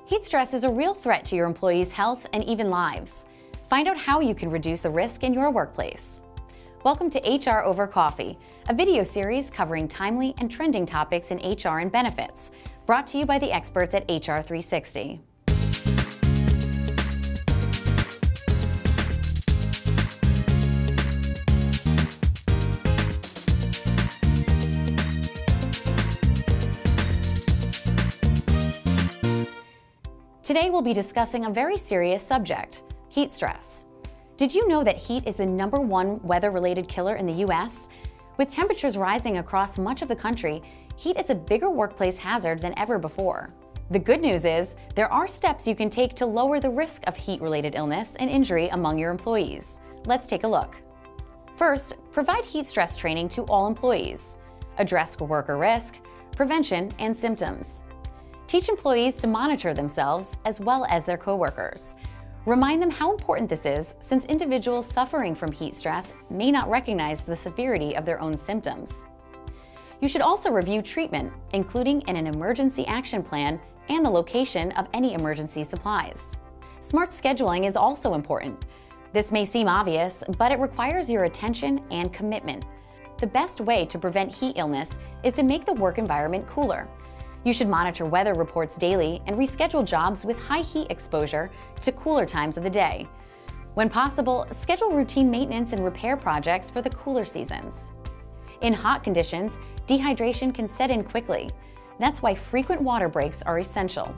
Heat stress is a real threat to your employees' health and even lives. Find out how you can reduce the risk in your workplace. Welcome to HR Over Coffee, a video series covering timely and trending topics in HR and benefits, brought to you by the experts at HR 360. Today we'll be discussing a very serious subject, heat stress. Did you know that heat is the #1 weather-related killer in the US? With temperatures rising across much of the country, heat is a bigger workplace hazard than ever before. The good news is, there are steps you can take to lower the risk of heat-related illness and injury among your employees. Let's take a look. First, provide heat stress training to all employees. Address coworker risk, prevention, and symptoms. Teach employees to monitor themselves as well as their coworkers. Remind them how important this is, since individuals suffering from heat stress may not recognize the severity of their own symptoms. You should also review treatment, including an emergency action plan and the location of any emergency supplies. Smart scheduling is also important. This may seem obvious, but it requires your attention and commitment. The best way to prevent heat illness is to make the work environment cooler. You should monitor weather reports daily and reschedule jobs with high heat exposure to cooler times of the day. When possible, schedule routine maintenance and repair projects for the cooler seasons. In hot conditions, dehydration can set in quickly. That's why frequent water breaks are essential.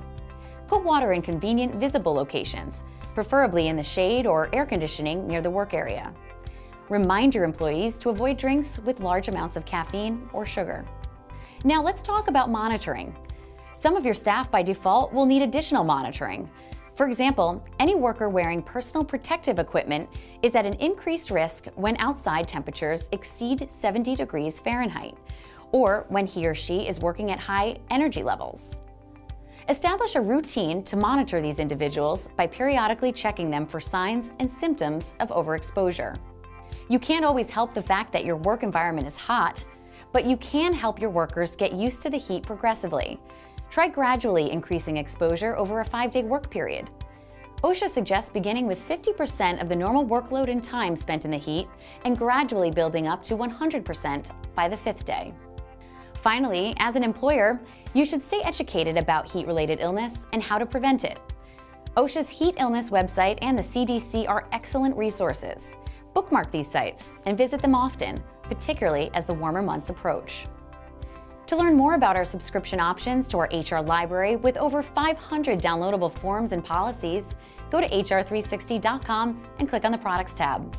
Put water in convenient, visible locations, preferably in the shade or air conditioning near the work area. Remind your employees to avoid drinks with large amounts of caffeine or sugar. Now let's talk about monitoring. Some of your staff by default will need additional monitoring. For example, any worker wearing personal protective equipment is at an increased risk when outside temperatures exceed 70 degrees Fahrenheit, or when he or she is working at high energy levels. Establish a routine to monitor these individuals by periodically checking them for signs and symptoms of overexposure. You can't always help the fact that your work environment is hot, but you can help your workers get used to the heat progressively. Try gradually increasing exposure over a 5-day work period. OSHA suggests beginning with 50% of the normal workload and time spent in the heat and gradually building up to 100% by the 5th day. Finally, as an employer, you should stay educated about heat-related illness and how to prevent it. OSHA's heat illness website and the CDC are excellent resources. Bookmark these sites and visit them often, particularly as the warmer months approach. To learn more about our subscription options to our HR library with over 500 downloadable forms and policies, go to hr360.com and click on the Products tab.